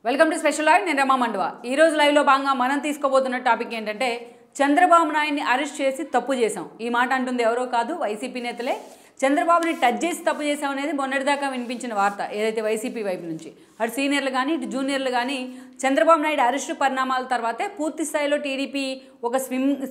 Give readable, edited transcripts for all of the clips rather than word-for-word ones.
Welcome to special live. నేను రమా మండవ. ఈ రోజు లైవ్లో భాగంగా మనం తీసుకోబోతున్న టాపిక్ ఏంటంటే చంద్రబాబు నాయుడిని అరెస్ట్ చేసి తప్పు చేశాం. ఈ మాట అంటుంది ఎవరో కాదు, వైసీపీ నేతలే. చంద్రబాబుని టచ్ చేసి తప్పు చేశాం అనేది మొన్నటిదాకా వినిపించిన వార్త ఏదైతే వైసీపీ వైపు నుంచి అటు సీనియర్లు కానీ ఇటు జూనియర్లు కానీ చంద్రబాబు నాయుడు అరెస్టు పరిణామాల తర్వాతే పూర్తి స్థాయిలో టీడీపీ ఒక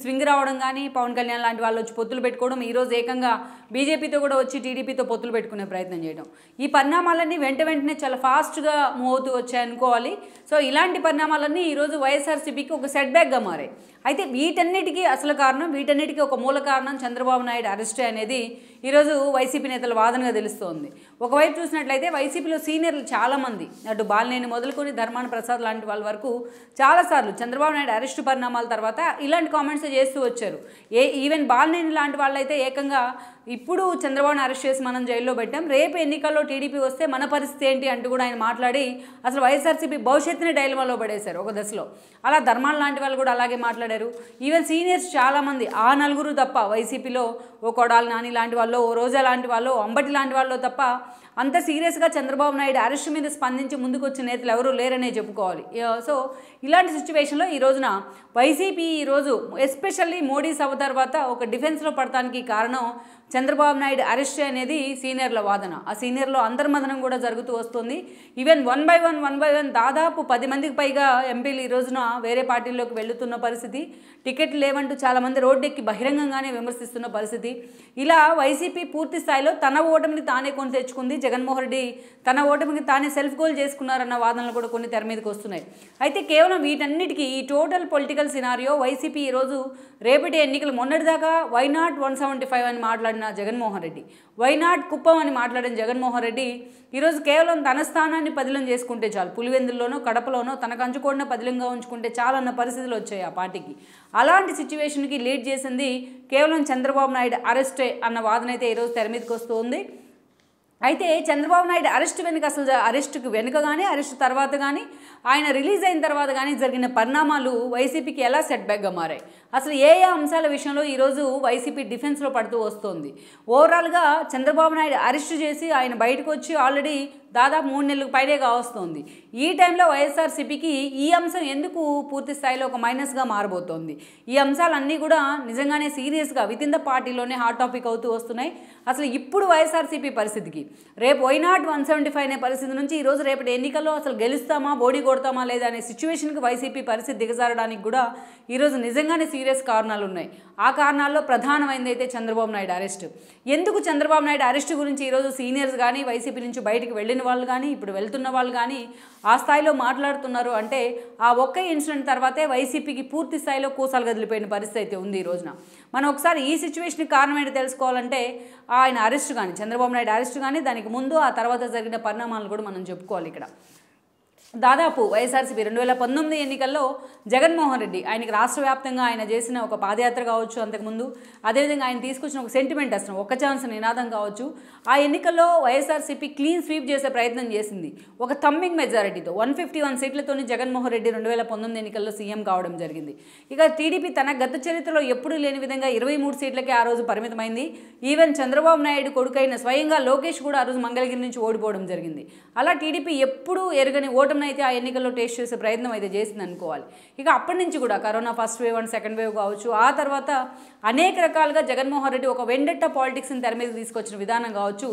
స్వింగ్ రావడం కానీ పవన్ కళ్యాణ్ లాంటి వాళ్ళు వచ్చి పొత్తులు పెట్టుకోవడం, ఈరోజు ఏకంగా బీజేపీతో కూడా వచ్చి టీడీపీతో పొత్తులు పెట్టుకునే ప్రయత్నం చేయడం, ఈ పరిణామాలన్నీ వెంటనే చాలా ఫాస్ట్గా మూవ్ అవుతూ వచ్చాయనుకోవాలి. సో ఇలాంటి పరిణామాలన్నీ ఈరోజు వైఎస్ఆర్సీపీకి ఒక సెట్ బ్యాక్గా మారాయి. అయితే వీటన్నిటికీ అసలు కారణం, వీటన్నిటికీ ఒక మూల కారణం చంద్రబాబు నాయుడు అరెస్టే అనేది ఈరోజు వైసీపీ నేతల వాదనగా తెలుస్తోంది. ఒకవైపు చూసినట్లయితే వైసీపీలో సీనియర్లు చాలామంది, అటు బాలినేని మొదలుకొని ధర్మాన ప్రసాద్ లాంటి వాళ్ళ వరకు చాలాసార్లు చంద్రబాబు నాయుడు అరెస్టు పరిణామాల తర్వాత ఇలాంటి కామెంట్స్ చేస్తూ వచ్చారు. ఈవెన్ బాలినేని లాంటి వాళ్ళైతే ఏకంగా ఇప్పుడు చంద్రబాబుని అరెస్ట్ చేసి మనం జైల్లో పెట్టాం, రేపు ఎన్నికల్లో టీడీపీ వస్తే మన పరిస్థితి ఏంటి అంటూ కూడా ఆయన మాట్లాడి అసలు వైఎస్ఆర్సీపీ భవిష్యత్తుని డైలమాలో పడేశారు ఒక దశలో. అలా ధర్మాన లాంటి వాళ్ళు కూడా అలాగే మాట్లాడారు. ఈవెన్ సీనియర్స్ చాలామంది, ఆ నలుగురు తప్ప వైసీపీలో ఓ కొడాలి నాని లాంటి వాళ్ళు, ఓ రోజా లాంటి వాళ్ళు, అంబటి లాంటి వాళ్ళు తప్ప అంత సీరియస్గా చంద్రబాబు నాయుడు అరెస్ట్ మీద స్పందించి ముందుకు వచ్చిన నేతలు ఎవరూ లేరనే చెప్పుకోవాలి. సో ఇలాంటి సిచ్యువేషన్లో ఈ రోజున వైసీపీ ఈరోజు ఎస్పెషల్లీ మోడీ సభ తర్వాత ఒక డిఫెన్స్లో పడటానికి కారణం చంద్రబాబు నాయుడు అరెస్ట్ అనేది సీనియర్ల వాదన. ఆ సీనియర్లో అంతర్మదనం కూడా జరుగుతూ వస్తుంది. ఈవెన్ వన్ బై వన్ దాదాపు 10 మందికి పైగా ఎంపీలు ఈ రోజున వేరే పార్టీల్లోకి వెళుతున్న పరిస్థితి, టికెట్లు లేవంటూ చాలామంది రోడ్డెక్కి బహిరంగంగానే విమర్శిస్తున్న పరిస్థితి. ఇలా వైసీపీ పూర్తి స్థాయిలో తన ఓటమిని తానే కొని తెచ్చుకుంది. జగన్మోహన్ రెడ్డి తన ఓటమిని తానే సెల్ఫ్ గోల్ చేసుకున్నారన్న వాదనలు కూడా కొన్ని తెర మీదకి వస్తున్నాయి. అయితే కేవలం వీటన్నిటికీ ఈ టోటల్ పొలిటికల్ సినారియో వైసీపీ ఈరోజు రేపటి ఎన్నికలు మొన్నటిదాకా వైనాట్ 175 అని మాట్లాడిన జగన్మోహన్ రెడ్డి, వైనాట్ కుప్పం అని మాట్లాడిన జగన్మోహన్ రెడ్డి ఈరోజు కేవలం తన స్థానాన్ని పదిలం చేసుకుంటే చాలు, పులివెందుల్లోనో కడపలోనో తనకు అంచుకోడిన పదిలంగా ఉంచుకుంటే చాలన్న పరిస్థితులు వచ్చాయి ఆ పార్టీకి. అలాంటి సిచ్యువేషన్కి లీడ్ చేసింది కేవలం చంద్రబాబు నాయుడు అరెస్టే అన్న వాదన అయితే ఈరోజు తెర మీదకి వస్తుంది. అయితే చంద్రబాబు నాయుడు అరెస్ట్ వెనుక, అసలు అరెస్టుకు వెనుక కానీ అరెస్ట్ తర్వాత కానీ ఆయన రిలీజ్ అయిన తర్వాత కానీ జరిగిన పరిణామాలు వైసీపీకి ఎలా సెట్ బ్యాక్గా మారాయి, అసలు ఏ అంశాల విషయంలో ఈరోజు వైసీపీ డిఫెన్స్లో పడుతూ వస్తుంది. ఓవరాల్గా చంద్రబాబు నాయుడు అరెస్ట్ చేసి ఆయన బయటకు వచ్చి ఆల్రెడీ దాదాపు 3 నెలలకు పైనే కావస్తుంది. ఈ టైంలో వైఎస్ఆర్సీపీకి ఈ అంశం ఎందుకు పూర్తి స్థాయిలో ఒక మైనస్గా మారబోతోంది? ఈ అంశాలన్నీ కూడా నిజంగానే సీరియస్గా విత్ ఇన్ ద పార్టీలోనే హాట్ టాపిక్ అవుతూ వస్తున్నాయి. అసలు ఇప్పుడు వైఎస్ఆర్సీపీ పరిస్థితికి రేపు వైనాట్ 175 అనే పరిస్థితి నుంచి ఈరోజు రేపటి ఎన్నికల్లో అసలు గెలుస్తామా బోడీ కొడతామా లేదా అనే సిచ్యువేషన్కి వైసీపీ పరిస్థితి దిగజారడానికి కూడా ఈరోజు నిజంగానే సీరియస్ కారణాలు ఉన్నాయి. ఆ కారణాల్లో ప్రధానమైనది అయితే చంద్రబాబు నాయుడు అరెస్ట్. ఎందుకు చంద్రబాబు నాయుడు అరెస్ట్ గురించి ఈరోజు సీనియర్స్ కానీ వైసీపీ నుంచి బయటకు వెళ్ళిన వాళ్ళు కానీ ఇప్పుడు వెళ్తున్న వాళ్ళు కానీ ఆ స్థాయిలో మాట్లాడుతున్నారు అంటే ఆ ఒక్క ఇన్సిడెంట్ తర్వాతే వైసీపీకి పూర్తి స్థాయిలో కూసాలు కదిలిపోయిన పరిస్థితి అయితే ఉంది ఈ రోజున. మనం ఒకసారి ఈ సిచ్యువేషన్కి కారణం ఏంటి తెలుసుకోవాలంటే ఆయన అరెస్ట్ కానీ, చంద్రబాబు నాయుడు అరెస్ట్ కానీ, దానికి ముందు ఆ తర్వాత జరిగిన పరిణామాలు కూడా మనం చెప్పుకోవాలి. ఇక్కడ దాదాపు వైఎస్ఆర్సీపీ 2019 ఎన్నికల్లో జగన్మోహన్ రెడ్డి ఆయనకి రాష్ట్ర వ్యాప్తంగా ఆయన చేసిన ఒక పాదయాత్ర కావచ్చు, అంతకుముందు అదేవిధంగా ఆయన తీసుకొచ్చిన ఒక సెంటిమెంట్ అసలు ఒక్క ఛాన్స్ నినాదం కావచ్చు, ఆ ఎన్నికల్లో వైఎస్ఆర్సీపీ క్లీన్ స్వీప్ చేసే ప్రయత్నం చేసింది. ఒక థమ్మింగ్ మెజారిటీతో 151 సీట్లతోని జగన్మోహన్ రెడ్డి 2019 ఎన్నికల్లో సీఎం కావడం జరిగింది. ఇక టీడీపీ తన గత చరిత్రలో ఎప్పుడూ లేని విధంగా 23 సీట్లకే ఆ రోజు పరిమితమైంది. ఈవెన్ చంద్రబాబు నాయుడు కొడుకైన స్వయంగా లోకేష్ కూడా ఆ రోజు మంగళగిరి నుంచి ఓడిపోవడం జరిగింది. అలా టీడీపీ ఎప్పుడూ ఎరగని ఓటమి అయితే ఆ ఎన్నికల్లో టేస్ట్ చేసే ప్రయత్నం అయితే చేసింది అనుకోవాలి. ఇక అప్పటి నుంచి కూడా corona first wave and second wave కావచ్చు, ఆ తర్వాత అనేక రకాలుగా జగన్మోహన్ రెడ్డి ఒక వెండెట్ట పాలిటిక్స్ని తెర మీద తీసుకొచ్చిన విధానం కావచ్చు,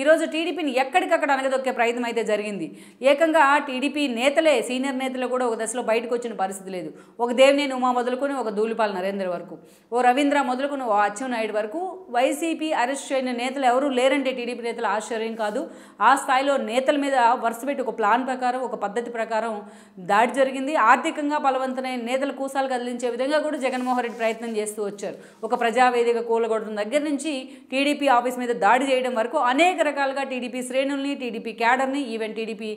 ఈరోజు టీడీపీని ఎక్కడికక్కడ అనగదొక్కే ప్రయత్నం అయితే జరిగింది. ఏకంగా టీడీపీ నేతలే, సీనియర్ నేతలు కూడా ఒక దశలో బయటకు వచ్చిన పరిస్థితి లేదు. ఒక దేవినేని ఉమా మొదలుకొని ఒక ధూళిపాల నరేంద్ర వరకు, ఓ రవీంద్ర మొదలుకొని ఓ అచ్చెన్నాయుడు వరకు వైసీపీ అరెస్ట్ అయిన నేతలు ఎవరూ లేరంటే టీడీపీ నేతలు ఆశ్చర్యం కాదు. ఆ స్థాయిలో నేతల మీద వరుస పెట్టి ఒక ప్లాన్ ప్రకారం, ఒక పద్ధతి ప్రకారం దాడి జరిగింది. ఆర్థికంగా బలవంతమైన నేతలు కూసాలు కదిలించే విధంగా కూడా జగన్మోహన్ రెడ్డి ప్రయత్నం చేస్తూ వచ్చారు. ఒక ప్రజావేదిక కూలగొట్టడం దగ్గర నుంచి టీడీపీ ఆఫీస్ మీద దాడి చేయడం వరకు అనేక రకాలుగా టీడీపీ శ్రేణుల్ని, టీడీపీ క్యాడర్ని, ఈవెన్ టీడీపీ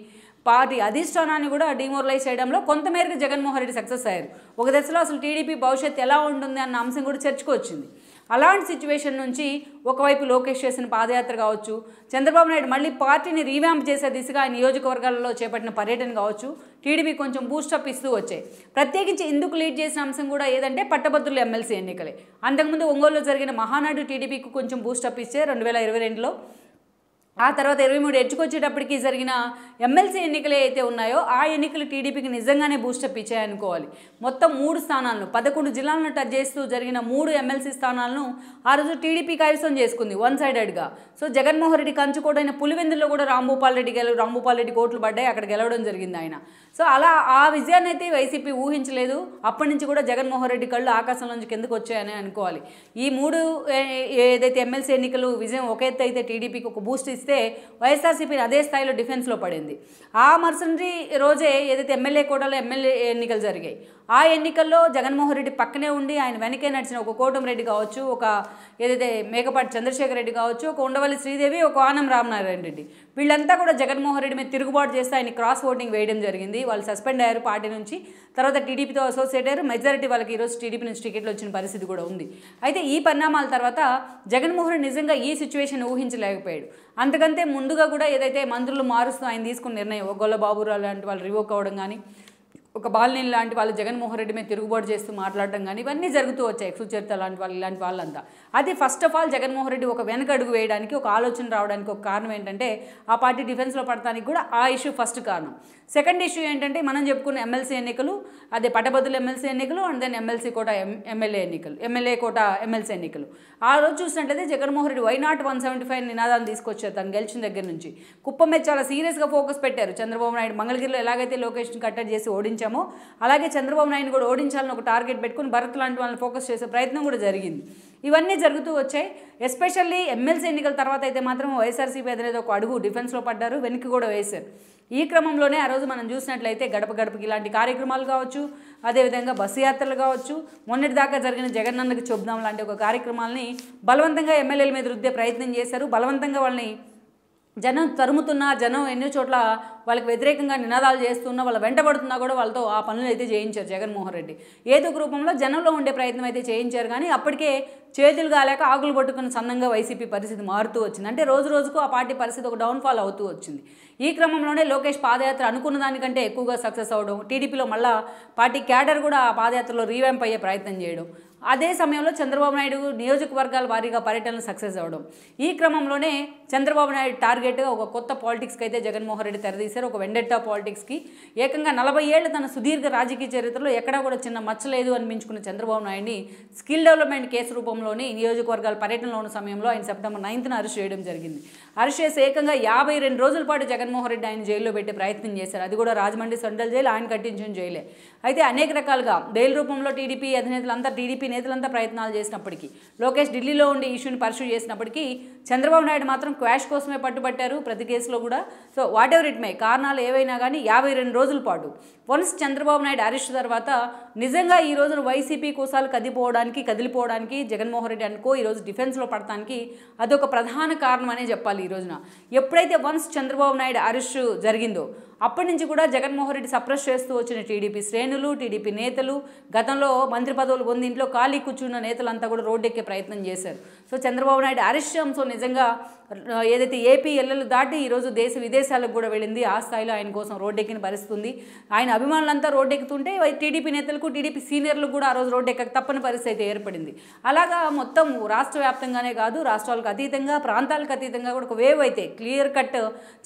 పార్టీ అధిష్టానాన్ని కూడా డిమోరలైజ్ చేయడంలో కొంతమేరకు జగన్మోహన్ రెడ్డి సక్సెస్ అయ్యారు. ఒక దశలో అసలు టీడీపీ భవిష్యత్తు ఎలా ఉంటుంది అన్న అంశం కూడా చర్చకు వచ్చింది. అలాంటి సిచ్యువేషన్ నుంచి ఒకవైపు లోకేష్ చేసిన పాదయాత్ర కావచ్చు, చంద్రబాబు నాయుడు మళ్ళీ పార్టీని రీవ్యాంప్ చేసే దిశగా నియోజకవర్గాలలో చేపట్టిన పర్యటన కావచ్చు, టీడీపీ కొంచెం బూస్టప్ ఇస్తూ వచ్చాయి. ప్రత్యేకించి ఇందుకు లీడ్ చేసిన అంశం కూడా ఏదంటే పట్టభద్రుల ఎమ్మెల్సీ ఎన్నికలే. అంతకుముందు ఒంగోలులో జరిగిన మహానాడు టీడీపీకి కొంచెం బూస్టప్ ఇచ్చే 2022లో ఆ తర్వాత 23 ఎడ్జ్కొచ్చేటప్పటికి జరిగిన ఎమ్మెల్సీ ఎన్నికలు అయితే ఉన్నాయో ఆ ఎన్నికలు టీడీపీకి నిజంగానే బూస్టప్ ఇచ్చాయనుకోవాలి. మొత్తం 3 స్థానాలను 11 జిల్లాలను టచ్ చేస్తూ జరిగిన 3 ఎమ్మెల్సీ స్థానాలను ఆ రోజు టీడీపీ కైవసం చేసుకుంది వన్ సైడెడ్గా. సో జగన్మోహన్ రెడ్డి కంచుకోటైన పులివెందుల్లో కూడా రాంభూపాల్ రెడ్డికి ఓట్లు పడ్డాయి, అక్కడ గెలవడం జరిగింది ఆయన. సో అలా ఆ విజయాన్ని అయితే వైసీపీ ఊహించలేదు. అప్పటి నుంచి కూడా జగన్మోహన్ రెడ్డి కళ్ళు ఆకాశంలోంచి కిందకు వచ్చాయని అనుకోవాలి. ఈ 3 ఏదైతే ఎమ్మెల్సీ ఎన్నికలు విజయం ఒక ఎత్తు అయితే టీడీపీకి ఒక బూస్ట్ ఇస్తే వైఎస్ఆర్సీపీ అదే స్థాయిలో డిఫెన్స్లో పడింది. ఆ మరుసటి రోజే ఏదైతే ఎమ్మెల్యే కోటాలో ఎమ్మెల్యే ఎన్నికలు జరిగాయి, ఆ ఎన్నికల్లో జగన్మోహన్ రెడ్డి పక్కనే ఉండి ఆయన వెనకే నడిచిన ఒక కోటమిరెడ్డి కావచ్చు, ఒక ఏదైతే మేకపాటి చంద్రశేఖర్ రెడ్డి కావచ్చు, ఒక ఉండవల్లి శ్రీదేవి, ఒక ఆనం రామనారాయణ రెడ్డి, వీళ్ళంతా కూడా జగన్మోహన్ రెడ్డి మీద తిరుగుబాటు చేస్తే ఆయన క్రాస్ ఓటింగ్ వేయడం జరిగింది. వాళ్ళు సస్పెండ్ అయ్యారు పార్టీ నుంచి, తర్వాత టీడీపీతో అసోసియేట్ అయ్యారు. మెజారిటీ వాళ్ళకి ఈరోజు టీడీపీ నుంచి టికెట్లు వచ్చిన పరిస్థితి కూడా ఉంది. అయితే ఈ పరిణామాల తర్వాత జగన్మోహన్ రెడ్డి నిజంగా ఈ సిచ్యువేషన్ ఊహించలేకపోయాడు. అంతకంటే ముందుగా కూడా ఏదైతే మంత్రులు మారుస్తూ ఆయన తీసుకున్న నిర్ణయం, గొల్ల బాబురావు లాంటి వాళ్ళు రివోక్ అవ్వడం కానీ, ఒక బాలినేని లాంటి వాళ్ళు జగన్మోహన్ రెడ్డి మీద తిరుగుబాటు చేస్తూ మాట్లాడడం కానీ ఇవన్నీ జరుగుతూ వచ్చాయి. సుచరిత లాంటి వాళ్ళు ఇలాంటి వాళ్ళంతా. అది first of all Jaganmohan Reddy ఒక వెనక అడుగు వేయడానికి, ఒక ఆలోచన రావడానికి ఒక కారణం ఏంటంటే ఆ పార్టీ డిఫెన్స్లో పడటానికి కూడా ఆ ఇష్యూ ఫస్ట్ కారణం. సెకండ్ ఇష్యూ ఏంటంటే మనం చెప్పుకున్న ఎమ్మెల్సీ ఎన్నికలు, అదే పట్టభద్రుల ఎమ్మెల్సీ ఎన్నికలు and then MLC quota MLA quota MLC ఎన్నికలు. ఆ రోజు చూసినట్లయితే జగన్మోహన్ రెడ్డి వై నాట్ 175 నినాదాన్ని తీసుకొచ్చారు తను గెలిచిన దగ్గర నుంచి. కుప్పం మీద చాలా సీరియస్గా ఫోకస్ పెట్టారు. చంద్రబాబు నాయుడు మంగళగిరిలో ఎలాగైతే లొకేషన్ కట్టడి చేసి ఓడించామో అలాగే చంద్రబాబు నాయుడు కూడా ఓడించాలని ఒక టార్గెట్ పెట్టుకుని భరత్ లాంటి వాళ్ళని ఫోకస్ చేసే ప్రయత్నం కూడా జరిగింది. ఇవన్నీ జరుగుతూ వచ్చాయి. ఎస్పెషల్లీ ఎమ్మెల్సీ ఎన్నికల తర్వాత అయితే మాత్రం వైఎస్ఆర్సీపీ అధినేత ఒక అడుగు డిఫెన్స్లో పడ్డారు, వెనక్కి కూడా వేశారు. ఈ క్రమంలోనే ఆ రోజు మనం చూసినట్లయితే గడప గడపకి ఇలాంటి కార్యక్రమాలు కావచ్చు, అదేవిధంగా బస్సు యాత్రలు కావచ్చు, మొన్నటిదాకా జరిగిన జగనన్నకి చెబుదాం లాంటి ఒక కార్యక్రమాలని బలవంతంగా ఎమ్మెల్యేల మీద రుద్దే ప్రయత్నం చేశారు. బలవంతంగా వాళ్ళని జనం తరుముతున్నా, జనం ఎన్నో చోట్ల వాళ్ళకి వ్యతిరేకంగా నినాదాలు చేస్తున్నా, వాళ్ళ వెంటబడుతున్నా కూడా వాళ్ళతో ఆ పనులు అయితే చేయించారు జగన్మోహన్ రెడ్డి. ఏదో ఒక రూపంలో జనంలో ఉండే ప్రయత్నం అయితే చేయించారు. కానీ అప్పటికే చేతులు కాలేక ఆకులు పట్టుకున్న సన్నంగా వైసీపీ పరిస్థితి మారుతూ వచ్చింది. అంటే రోజు రోజుకు ఆ పార్టీ పరిస్థితి ఒక డౌన్ఫాల్ అవుతూ వచ్చింది. ఈ క్రమంలోనే లోకేష్ పాదయాత్ర అనుకున్న దానికంటే ఎక్కువగా సక్సెస్ అవ్వడం, టీడీపీలో మళ్ళా పార్టీ క్యాడర్ కూడా ఆ పాదయాత్రలో రీవ్యాంప్ అయ్యే ప్రయత్నం చేయడం, అదే సమయంలో చంద్రబాబు నాయుడు నియోజకవర్గాల వారీగా పర్యటనలు సక్సెస్ అవ్వడం. ఈ క్రమంలోనే చంద్రబాబు నాయుడు టార్గెట్గా ఒక కొత్త పాలిటిక్స్కి అయితే జగన్మోహన్ రెడ్డి తెరదీశారు. ఒక వెండెట్టా పాలిటిక్స్కి. ఏకంగా 40 ఏళ్ల తన సుదీర్ఘ రాజకీయ చరిత్రలో ఎక్కడా కూడా చిన్న మచ్చలేదు అనిపించుకున్న చంద్రబాబు నాయుడిని స్కిల్ డెవలప్మెంట్ కేసు రూపంలోని నియోజకవర్గాల పర్యటనలో ఉన్న సమయంలో ఆయన సెప్టెంబర్ 9న అరెస్ట్ చేయడం జరిగింది. అరెస్ట్ చేసి ఏకంగా 52 రోజుల పాటు జగన్మోహన్ రెడ్డి ఆయన జైల్లో పెట్టే ప్రయత్నం చేశారు. అది కూడా రాజమండ్రి సెంట్రల్ జైలు, ఆయన కట్టించిన జైలే. అయితే అనేక రకాలుగా బెయిల్ రూపంలో టీడీపీ అధినేతలంతా టీడీపీ నేతలంతా ప్రయత్నాలు చేసినప్పటికీ, లోకేష్ ఢిల్లీలో ఉండి ఇష్యూని పర్సూ చేసినప్పటికీ చంద్రబాబు నాయుడు మాత్రం క్వాష్ కోసమే పట్టుబట్టారు ప్రతి కేసులో కూడా. So what ever it may, కారణాలు ఏవైనా కానీ 52 రోజుల పాటు వన్స్ చంద్రబాబు నాయుడు అరెస్ట్ తర్వాత నిజంగా ఈ రోజున వైసీపీ కోసాలు కదిలిపోవడానికి జగన్మోహన్ రెడ్డి అనుకో ఈరోజు డిఫెన్స్లో పడటానికి అదొక ప్రధాన కారణం అనే చెప్పాలి. ఈ రోజున ఎప్పుడైతే వన్స్ చంద్రబాబు నాయుడు అరెస్ట్ జరిగిందో అప్పటి నుంచి కూడా జగన్మోహన్ రెడ్డి సప్రెస్ చేస్తూ వచ్చిన టీడీపీ శ్రేణులు, టీడీపీ నేతలు, గతంలో మంత్రి పదవులు పొంది ఇంట్లో ఖాళీ కూర్చున్న నేతలంతా కూడా రోడ్డెక్కే ప్రయత్నం చేశారు. సో చంద్రబాబు నాయుడు అరెస్ట్ అంశం నిజంగా ఏదైతే ఏపీ ఎల్లలు దాటి ఈరోజు దేశ విదేశాలకు కూడా వెళ్ళింది. ఆ స్థాయిలో ఆయన కోసం రోడ్డెక్కిన పరిస్థితి ఉంది. ఆయన అభిమానులంతా రోడ్డెక్కుతుంటే టీడీపీ నేతలకు, టీడీపీ సీనియర్లకు కూడా ఆ రోజు రోడ్డెక్కక తప్పని పరిస్థితి అయితే ఏర్పడింది. అలాగా మొత్తం రాష్ట్ర వ్యాప్తంగానే కాదు, రాష్ట్రాలకు అతీతంగా, ప్రాంతాలకు అతీతంగా కూడా ఒక వేవ్ అయితే క్లియర్ కట్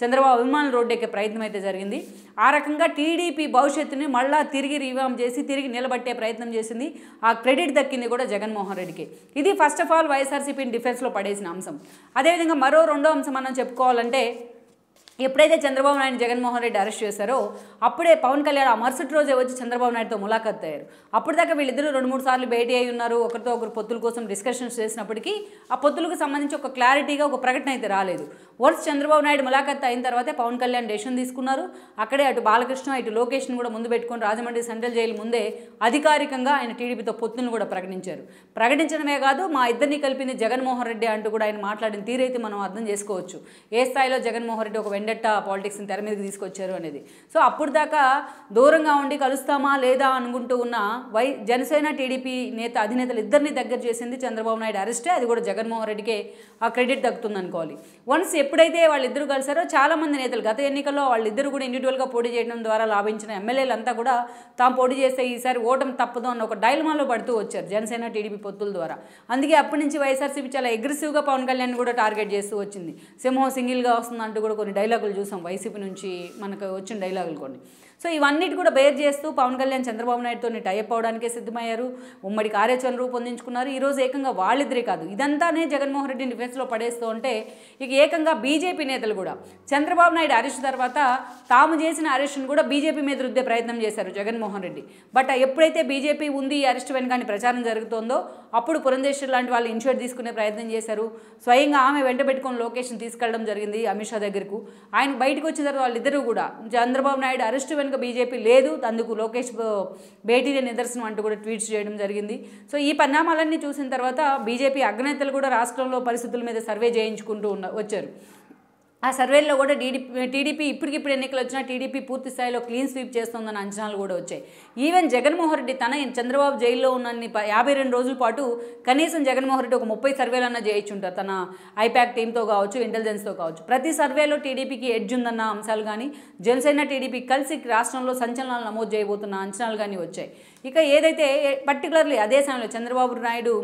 చంద్రబాబు అభిమానులు రోడ్డెక్కే ప్రయత్నం అయితే జరిగింది. ఆ రకంగా టీడీపీ భవిష్యత్తుని మళ్ళా తిరిగి రీవామ్ చేసి తిరిగి నిలబట్టే ప్రయత్నం చేసింది. ఆ క్రెడిట్ దక్కింది కూడా జగన్మోహన్ రెడ్డికి. ఇది ఫస్ట్ ఆఫ్ ఆల్ వైఎస్ఆర్సీపీని డిఫెన్స్లో పడేసిన అంశం. అదేవిధంగా మరో రెండో అంశం మనం చెప్పుకోవాలంటే, ఎప్పుడైతే చంద్రబాబు నాయుడు జగన్మోహన్ రెడ్డి అరెస్ట్ చేశారో అప్పుడే పవన్ కళ్యాణ్ ఆ మరుసటి రోజే వచ్చి చంద్రబాబు నాయుడుతో ములాఖత్ అయ్యారు. అప్పటిదాకా వీళ్ళిద్దరూ 2-3 సార్లు భేటీ అయి ఉన్నారు. ఒకరితో ఒకరు పొత్తుల కోసం డిస్కషన్స్ చేసినప్పటికీ ఆ పొత్తులకు సంబంధించి ఒక క్లారిటీగా ఒక ప్రకటన అయితే రాలేదు. వన్స్ చంద్రబాబు నాయుడు ములాఖత్ అయిన తర్వాతే పవన్ కళ్యాణ్ డెసిషన్ తీసుకున్నారు. అక్కడే అటు బాలకృష్ణ, ఇటు లొకేషన్ కూడా ముందు పెట్టుకొని రాజమండ్రి సెంట్రల్ జైలు ముందే అధికారికంగా ఆయన టీడీపీతో పొత్తును కూడా ప్రకటించారు. ప్రకటించడమే కాదు, మా ఇద్దరిని కలిపింది జగన్మోహన్ రెడ్డి అంటూ కూడా ఆయన మాట్లాడిన తీరైతే మనం అర్థం చేసుకోవచ్చు ఏ స్థాయిలో జగన్మోహన్ రెడ్డి ఒక వెండట్టా పాలిటిక్స్ని తెర మీదకి తీసుకొచ్చారు అనేది. సో అప్పుడు దాకా దూరంగా ఉండి కలుస్తామా లేదా అనుకుంటూ ఉన్న జనసేన టీడీపీ అధినేతలు ఇద్దరిని దగ్గర చేసింది చంద్రబాబు నాయుడు అరెస్టే. అది కూడా జగన్మోహన్ రెడ్డికే ఆ క్రెడిట్ దక్కుతుంది అనుకోవాలి. వన్స్ ఎప్పుడైతే వాళ్ళిద్దరూ కలిసారో చాలామంది నేతలు గత ఎన్నికల్లో వాళ్ళిద్దరు కూడా ఇండివిజువల్గా పోటీ చేయడం ద్వారా లాభించిన ఎమ్మెల్యేలంతా కూడా తాము పోటీ చేస్తే ఈసారి ఓటమి తప్పదు అన్న ఒక డైలమాలో పడుతూ వచ్చారు జనసేన టీడీపీ పొత్తుల ద్వారా. అందుకే అప్పటి నుంచి వైఎస్ఆర్సీపీ చాలా అగ్రెసివ్గా పవన్ కళ్యాణ్ కూడా టార్గెట్ చేస్తూ వచ్చింది. సింహం సింగిల్గా వస్తుందంటూ కూడా కొన్ని డైలాగులు చూసాం వైసీపీ నుంచి మనకు వచ్చిన డైలాగులు కొన్ని. సో ఇవన్నిటి కూడా బేర్ చేస్తూ పవన్ కళ్యాణ్ చంద్రబాబు నాయుడుతో టైఅప్ అవడానికే సిద్ధమయ్యారు. ఉమ్మడి కార్యాచరణ రూపొందించుకున్నారు. ఈరోజు ఏకంగా వాళ్ళిద్దరే కాదు, ఇదంతానే జగన్మోహన్ రెడ్డిని డిఫెన్స్లో పడేస్తూ ఉంటే ఇక ఏకంగా బీజేపీ నేతలు కూడా చంద్రబాబు నాయుడు అరెస్ట్ తర్వాత తాము చేసిన అరెస్ట్ను కూడా బీజేపీ మీద రుద్దే ప్రయత్నం చేశారు జగన్మోహన్ రెడ్డి. బట్ ఎప్పుడైతే బీజేపీ ఉంది ఈ అరెస్ట్ వెనుకని ప్రచారం జరుగుతోందో అప్పుడు పురంధేశ్వరి లాంటి వాళ్ళు ఇన్షూర్ తీసుకునే ప్రయత్నం చేశారు. స్వయంగా ఆమె వెంట పెట్టుకుని లొకేషన్ తీసుకెళ్లడం జరిగింది అమిత్ షా దగ్గరకు. ఆయన బయటకు వచ్చిన తర్వాత వాళ్ళిద్దరూ కూడా చంద్రబాబు నాయుడు అరెస్ట్ వెనుక బీజేపీ లేదు, అందుకు లోకేష్ భేటీనే నిదర్శనం అంటూ కూడా ట్వీట్స్ చేయడం జరిగింది. సో ఈ పరిణామాలన్నీ చూసిన తర్వాత బీజేపీ అగ్రనేతలు కూడా రాష్ట్రంలో పరిస్థితుల మీద సర్వే చేయించుకుంటూ వచ్చారు. ఆ సర్వేల్లో కూడా టీడీపీ ఇప్పటికిప్పుడు ఎన్నికలు వచ్చినా టీడీపీ పూర్తి స్థాయిలో క్లీన్ స్వీప్ చేస్తుందన్న అంచనాలు కూడా వచ్చాయి. ఈవెన్ జగన్మోహన్ రెడ్డి చంద్రబాబు జైల్లో ఉన్నన్ని 52 రోజుల పాటు కనీసం జగన్మోహన్ రెడ్డి ఒక 30 సర్వేలన్నా చేయించుంటారు తన ఐపాక్ టీంతో కావచ్చు, ఇంటెలిజెన్స్తో కావచ్చు. ప్రతి సర్వేలో టీడీపీకి ఎడ్జ్ ఉందన్న అంశాలు కానీ, జనసేన టీడీపీ కలిసి రాష్ట్రంలో సంచలనాలు నమోదు చేయబోతున్న అంచనాలు కానీ వచ్చాయి. ఇక ఏదైతే పర్టికులర్లీ అదే సమయంలో చంద్రబాబు నాయుడు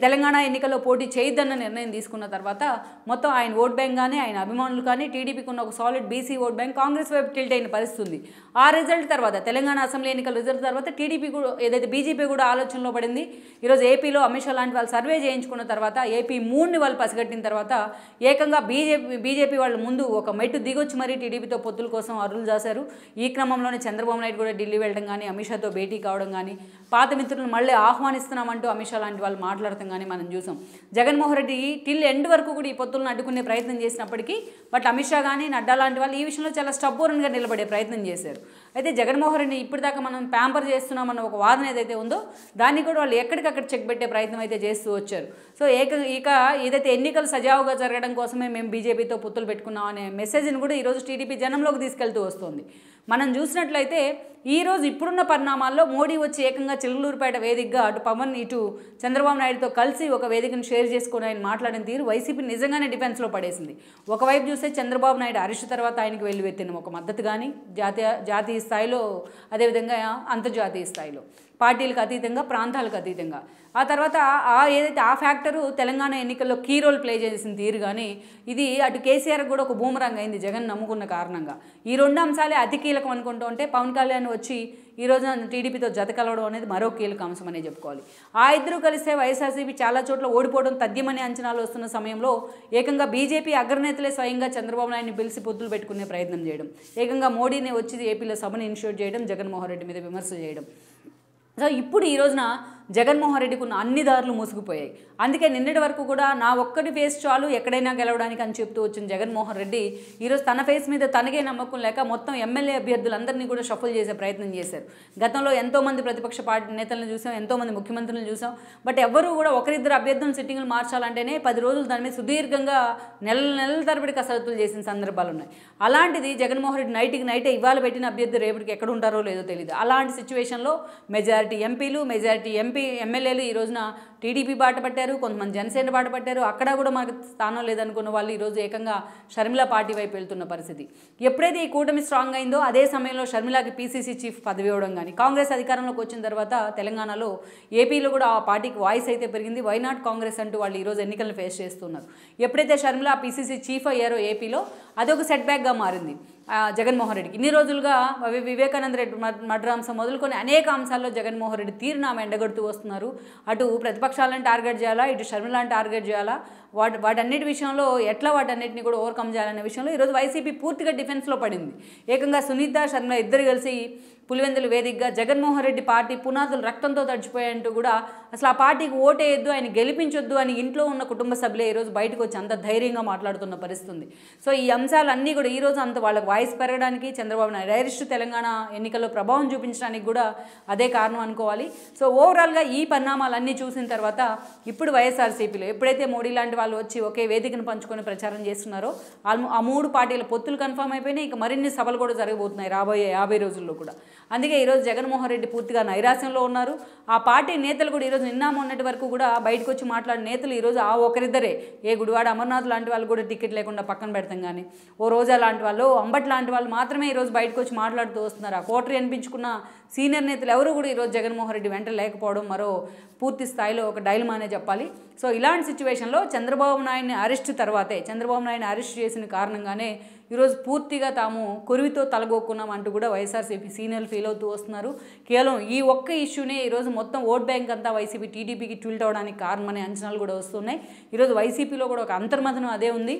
తెలంగాణ ఎన్నికల్లో పోటీ చేయొద్దన్న నిర్ణయం తీసుకున్న తర్వాత మొత్తం ఆయన ఓట్ బ్యాంక్ కానీ ఆయన అభిమానులు కానీ టీడీపీకి ఉన్న ఒక solid BC vote bank Congress వైపు టిల్ట్ అయిన పరిస్థితి ఉంది. ఆ రిజల్ట్ తర్వాత తెలంగాణ అసెంబ్లీ ఎన్నికల రిజల్ట్ తర్వాత టీడీపీ కూడా ఏదైతే బీజేపీ కూడా ఆలోచనలో పడింది. ఈరోజు ఏపీలో అమిత్ షా లాంటి వాళ్ళు సర్వే చేయించుకున్న తర్వాత ఏపీ 3ని వాళ్ళు పసిగట్టిన తర్వాత ఏకంగా బీజేపీ వాళ్ళు ముందు ఒక మెట్టు దిగొచ్చి మరీ టీడీపీతో పొత్తుల కోసం అరులు చేశారు. ఈ క్రమంలోనే చంద్రబాబు నాయుడు కూడా ఢిల్లీ వెళ్ళడం కానీ, అమిత్ షాతో భేటీ కావడం కానీ, పాత మిత్రులను మళ్ళీ ఆహ్వానిస్తున్నామంటూ అమిత్ షా లాంటి వాళ్ళు మాట్లాడటం కానీ మనం చూసాం. జగన్మోహన్ రెడ్డి టిల్ ఎండ్ వరకు కూడా ఈ పొత్తులను అడ్డుకునే ప్రయత్నం చేసినప్పటికీ బట్ అమిత్ షా కానీ నడ్డా లాంటి వాళ్ళు ఈ విషయంలో చాలా స్టబ్బోరన్గా నిలబడే ప్రయత్నం చేశారు. అయితే జగన్మోహన్ రెడ్డి ఇప్పటిదాకా మనం ప్యాంపర్ చేస్తున్నామన్న ఒక వాదన ఏదైతే ఉందో దాన్ని కూడా వాళ్ళు ఎక్కడికక్కడ చెక్ పెట్టే ప్రయత్నం అయితే చేస్తూ వచ్చారు. సో ఇక ఏదైతే ఎన్నికలు సజావుగా జరగడం కోసమే మేము బీజేపీతో పొత్తులు పెట్టుకున్నాం అనే మెసేజ్ని కూడా ఈరోజు టీడీపీ జనంలోకి తీసుకెళ్తూ వస్తుంది. మనం చూసినట్లయితే ఈరోజు ఇప్పుడున్న పరిణామాల్లో మోడీ వచ్చి ఏకంగా చిలుకలూరుపేట వేదికగా అటు పవన్ ఇటు చంద్రబాబు నాయుడుతో కలిసి ఒక వేదికను షేర్ చేసుకుని ఆయన మాట్లాడిన తీరు వైసీపీ నిజంగానే డిఫెన్స్లో పడేసింది. ఒకవైపు చూస్తే చంద్రబాబు నాయుడు అరెస్ట్ తర్వాత ఆయనకు వెల్లువెత్తిన ఒక మద్దతు కానీ జాతీయ స్థాయిలో అదేవిధంగా అంతర్జాతీయ స్థాయిలో పార్టీలకు అతీతంగా ప్రాంతాలకు అతీతంగా ఆ తర్వాత ఏదైతే ఆ ఫ్యాక్టరు తెలంగాణ ఎన్నికల్లో కీ రోల్ ప్లే చేసిన తీరు కానీ ఇది అటు కేసీఆర్ కూడా ఒక బూమరాంగ్ అయింది జగన్ నమ్ముకున్న కారణంగా. ఈ 2 అంశాలే అతి కీలకం అనుకుంటూ ఉంటే పవన్ కళ్యాణ్ వచ్చి ఈ రోజున టీడీపీతో జత కలవడం అనేది మరో కీలక అంశం అనే చెప్పుకోవాలి. ఆ ఇద్దరు కలిస్తే వైఎస్ఆర్సీపీ చాలా చోట్ల ఓడిపోవడం తథ్యమనే అంచనాలు వస్తున్న సమయంలో ఏకంగా బీజేపీ అగ్రనేతలే స్వయంగా చంద్రబాబు నాయుడిని పిలిచి పొత్తులు పెట్టుకునే ప్రయత్నం చేయడం, ఏకంగా మోడీని వచ్చి ఏపీలో సభను ఇనిషియేట్ చేయడం, జగన్మోహన్ రెడ్డి మీద విమర్శ చేయడం. సో ఇప్పుడు ఈ రోజున జగన్మోహన్ రెడ్డికి ఉన్న అన్ని దారులు మూసుకుపోయాయి. అందుకే నిన్నటి వరకు కూడా నా ఒక్కటి ఫేస్ చాలు ఎక్కడైనా గెలవడానికి అని చెప్తూ వచ్చిన జగన్మోహన్ రెడ్డి ఈరోజు తన ఫేస్ మీద తనకే నమ్మకం లేక మొత్తం ఎమ్మెల్యే అభ్యర్థులందరినీ కూడా షఫల్ చేసే ప్రయత్నం చేశారు. గతంలో ఎంతోమంది ప్రతిపక్ష పార్టీ నేతలను చూసాం, ఎంతోమంది ముఖ్యమంత్రులను చూసాం. బట్ ఎవరు కూడా ఒకరిద్దరు అభ్యర్థులను సిట్టింగ్లు మార్చాలంటేనే 10 రోజులు దాని మీద సుదీర్ఘంగా నెలల తరబడి కసరత్తులు చేసిన సందర్భాలు ఉన్నాయి. అలాంటిది జగన్మోహన్ రెడ్డి నైట్కి నైటే ఇవాళ పెట్టిన అభ్యర్థి రేపటికి ఎక్కడ ఉంటారో లేదో తెలియదు. అలాంటి సిచ్యువేషన్లో మెజారిటీ ఎంపీలు మెజారిటీ ఎమ్మెల్యేలు ఈ రోజున టీడీపీ బాట పట్టారు, కొంతమంది జనసేన బాట పట్టారు. అక్కడ కూడా మనకు స్థానం లేదనుకున్న వాళ్ళు ఈరోజు ఏకంగా షర్మిల పార్టీ వైపు వెళ్తున్న పరిస్థితి. ఎప్పుడైతే ఈ కూటమి స్ట్రాంగ్ అయిందో అదే సమయంలో షర్మిలకి పీసీసీ చీఫ్ పదవి ఇవ్వడం కానీ, కాంగ్రెస్ అధికారంలోకి వచ్చిన తర్వాత తెలంగాణలో ఏపీలో కూడా ఆ పార్టీకి వాయిస్ అయితే పెరిగింది. వై నాట్ కాంగ్రెస్ అంటూ వాళ్ళు ఈరోజు ఎన్నికలను ఫేస్ చేస్తున్నారు. ఎప్పుడైతే షర్మిల పీసీసీ చీఫ్ అయ్యారో ఏపీలో అదొక సెట్ బ్యాక్గా మారింది జగన్మోహన్ రెడ్డికి. ఇన్ని రోజులుగా వివేకానంద రెడ్డి మర్డర్ అంశం మొదలుకొని అనేక అంశాల్లో జగన్మోహన్ రెడ్డి తీరును ఆమె ఎండగడుతూ వస్తున్నారు. అటు ప్రతిపక్షాలను టార్గెట్ చేయాలా, ఇటు షర్మిలను టార్గెట్ చేయాలా, వాటన్నిటి విషయంలో ఎట్లా వాటన్నిటిని కూడా ఓవర్కమ్ చేయాలనే విషయంలో ఈరోజు వైసీపీ పూర్తిగా డిఫెన్స్లో పడింది. ఏకంగా సునీత షర్మిల ఇద్దరు కలిసి పులివెందుల వేదికగా జగన్మోహన్ రెడ్డి పార్టీ పునాదులు రక్తంతో తడిచిపోయాయంటూ కూడా అసలు ఆ పార్టీకి ఓటేయొద్దు, ఆయన గెలిపించొద్దు అని ఇంట్లో ఉన్న కుటుంబ సభ్యులే ఈరోజు బయటకు వచ్చి అంత ధైర్యంగా మాట్లాడుతున్న పరిస్థితి ఉంది. సో ఈ అంశాలన్నీ కూడా ఈరోజు అంత వాళ్ళకి వాయిస్ పెరగడానికి, చంద్రబాబు నాయుడు అరెస్ట్ తెలంగాణ ఎన్నికల్లో ప్రభావం చూపించడానికి కూడా అదే కారణం అనుకోవాలి. సో ఓవరాల్గా ఈ పరిణామాలన్నీ చూసిన తర్వాత ఇప్పుడు వైఎస్ఆర్సీపీలో ఎప్పుడైతే మోడీ లాంటి వాళ్ళు వచ్చి ఒకే వేదికను పంచుకొని ప్రచారం చేస్తున్నారో ఆ 3 పార్టీల పొత్తులు కన్ఫర్మ్ అయిపోయినాయి. ఇక మరిన్ని సభలు కూడా జరగబోతున్నాయి రాబోయే 50 రోజుల్లో కూడా. అందుకే ఈరోజు జగన్మోహన్ రెడ్డి పూర్తిగా నైరాశ్యంలో ఉన్నారు. ఆ పార్టీ నేతలు కూడా ఈరోజు నిన్న మొన్నటి వరకు కూడా బయటకు వచ్చి మాట్లాడిన నేతలు ఈరోజు ఆ ఒకరిద్దరే, ఏ గుడివాడ అమర్నాథ్ లాంటి వాళ్ళు కూడా టికెట్ లేకుండా పక్కన పెడతాం కానీ, ఓ రోజా లాంటి వాళ్ళు, అంబట్ లాంటి వాళ్ళు మాత్రమే ఈరోజు బయటకు వచ్చి మాట్లాడుతూ వస్తున్నారు. ఆ కోటరీ అనిపించుకున్న సీనియర్ నేతలు ఎవరు కూడా ఈరోజు జగన్మోహన్ రెడ్డి వెంట లేకపోవడం మరో పూర్తి స్థాయిలో ఒక డైలమానే చెప్పాలి. సో ఇలాంటి సిచ్యువేషన్లో చంద్రబాబు నాయుడిని అరెస్ట్ తర్వాతే, చంద్రబాబు నాయుడిని అరెస్ట్ చేసిన కారణంగానే ఈరోజు పూర్తిగా తాము కొరివితో తలగొక్కున్నాం అంటూ కూడా వైఎస్ఆర్సీపీ సీనియర్లు ఫీల్ అవుతూ వస్తున్నారు. కేవలం ఈ ఒక్క ఇష్యూనే ఈరోజు మొత్తం ఓట్ బ్యాంక్ అంతా వైసీపీ టీడీపీకి ట్విల్ట్ అవడానికి కారణమనే అంచనాలు కూడా వస్తున్నాయి. ఈరోజు వైసీపీలో కూడా ఒక అంతర్మథనం అదే ఉంది.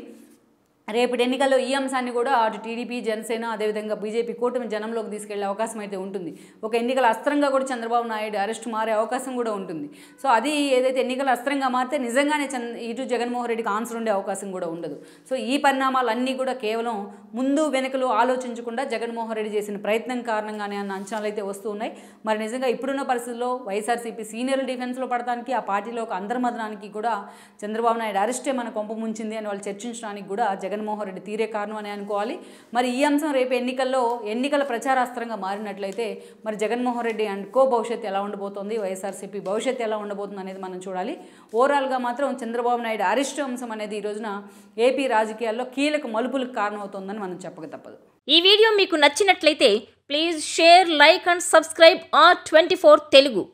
రేపటి ఎన్నికల్లో ఈ అంశాన్ని కూడా అటు టీడీపీ, జనసేన, అదేవిధంగా బీజేపీ కూటమి జనంలోకి తీసుకెళ్లే అవకాశం అయితే ఉంటుంది. ఒక ఎన్నికల అస్త్రంగా కూడా చంద్రబాబు నాయుడు అరెస్ట్ మారే అవకాశం కూడా ఉంటుంది. సో అది ఏదైతే ఎన్నికల అస్త్రంగా మారితే నిజంగానే ఇటు జగన్మోహన్ రెడ్డికి ఆన్సర్ ఉండే అవకాశం కూడా ఉండదు. సో ఈ పరిణామాలన్నీ కూడా కేవలం ముందు వెనుకలు ఆలోచించకుండా జగన్మోహన్ రెడ్డి చేసిన ప్రయత్నం కారణంగానే అన్న అంచనాలు అయితే వస్తూ ఉన్నాయి. మరి నిజంగా ఇప్పుడున్న పరిస్థితుల్లో వైఎస్ఆర్సీపీ సీనియర్ డిఫెన్స్లో పడటానికి, ఆ పార్టీలో ఒక అంతర్మదనానికి కూడా చంద్రబాబు నాయుడు అరెస్టే మన కొంప ముంచింది అని వాళ్ళు చర్చించడానికి కూడా జగన్మోహన్ రెడ్డి తీరే కారణం అని అనుకోవాలి. మరి ఈ అంశం రేపు ఎన్నికల ప్రచారాస్త్రంగా మారినట్లయితే మరి జగన్మోహన్ రెడ్డి అండ్ కో భవిష్యత్తు ఎలా ఉండబోతోంది, వైఎస్ఆర్సీపీ భవిష్యత్తు ఎలా ఉండబోతుంది అనేది మనం చూడాలి. ఓవరాల్గా మాత్రం చంద్రబాబు నాయుడు అరెస్ట్ అంశం అనేది ఈ రోజున ఏపీ రాజకీయాల్లో కీలక మలుపులకు కారణమవుతోందని మనం చెప్పక తప్పదు. ఈ వీడియో మీకు నచ్చినట్లయితే please share, like and subscribe R24 Telugu.